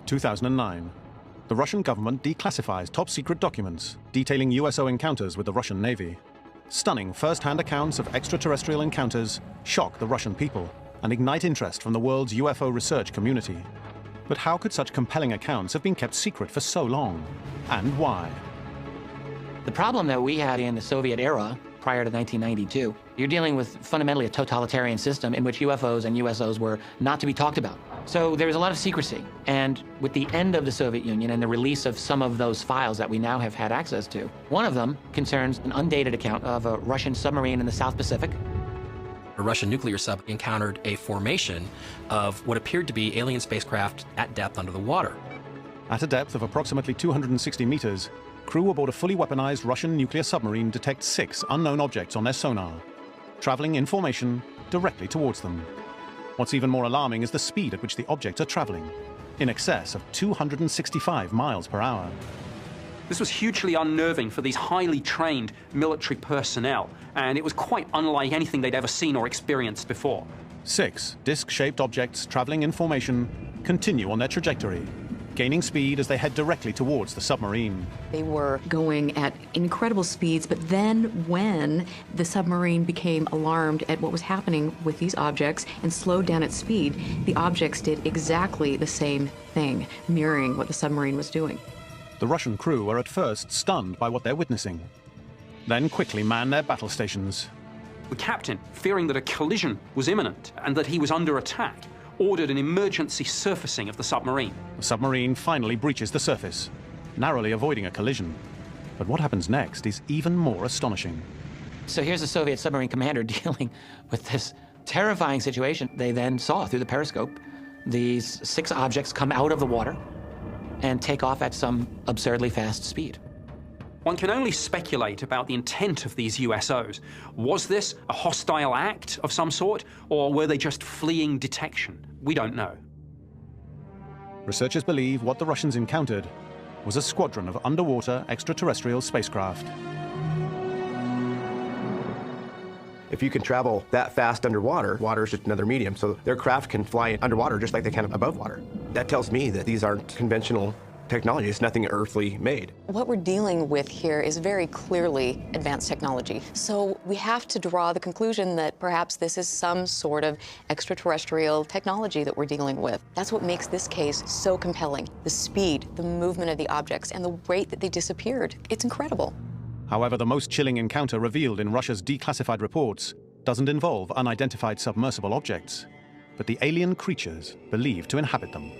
2009. The Russian government declassifies top-secret documents detailing USO encounters with the Russian Navy. Stunning first-hand accounts of extraterrestrial encounters shock the Russian people and ignite interest from the world's UFO research community. But how could such compelling accounts have been kept secret for so long? And why? The problem that we had in the Soviet era, prior to 1992, you're dealing with fundamentally a totalitarian system in which UFOs and USOs were not to be talked about. So there was a lot of secrecy. And with the end of the Soviet Union and the release of some of those files that we now have had access to, one of them concerns an undated account of a Russian submarine in the South Pacific. A Russian nuclear sub encountered a formation of what appeared to be alien spacecraft at depth under the water. At a depth of approximately 260 meters, crew aboard a fully weaponized Russian nuclear submarine detect 6 unknown objects on their sonar, traveling in formation directly towards them. What's even more alarming is the speed at which the objects are traveling, in excess of 265 miles per hour. This was hugely unnerving for these highly trained military personnel, and it was quite unlike anything they'd ever seen or experienced before. 6 disc-shaped objects traveling in formation continue on their trajectory, gaining speed as they head directly towards the submarine. They were going at incredible speeds, but then when the submarine became alarmed at what was happening with these objects and slowed down its speed, the objects did exactly the same thing, mirroring what the submarine was doing. The Russian crew are at first stunned by what they're witnessing, then quickly man their battle stations. The captain, fearing that a collision was imminent and that he was under attack, ordered an emergency surfacing of the submarine. The submarine finally breaches the surface, narrowly avoiding a collision. But what happens next is even more astonishing. So here's the Soviet submarine commander dealing with this terrifying situation. They then saw through the periscope these 6 objects come out of the water and take off at some absurdly fast speed. One can only speculate about the intent of these USOs. Was this a hostile act of some sort, or were they just fleeing detection? We don't know. Researchers believe what the Russians encountered was a squadron of underwater extraterrestrial spacecraft. If you can travel that fast underwater, water is just another medium, so their craft can fly underwater just like they can above water. That tells me that these aren't conventional technology. It's nothing earthly made. What we're dealing with here is very clearly advanced technology. So we have to draw the conclusion that perhaps this is some sort of extraterrestrial technology that we're dealing with. That's what makes this case so compelling. The speed, the movement of the objects, and the rate that they disappeared. It's incredible. However, the most chilling encounter revealed in Russia's declassified reports doesn't involve unidentified submersible objects, but the alien creatures believed to inhabit them.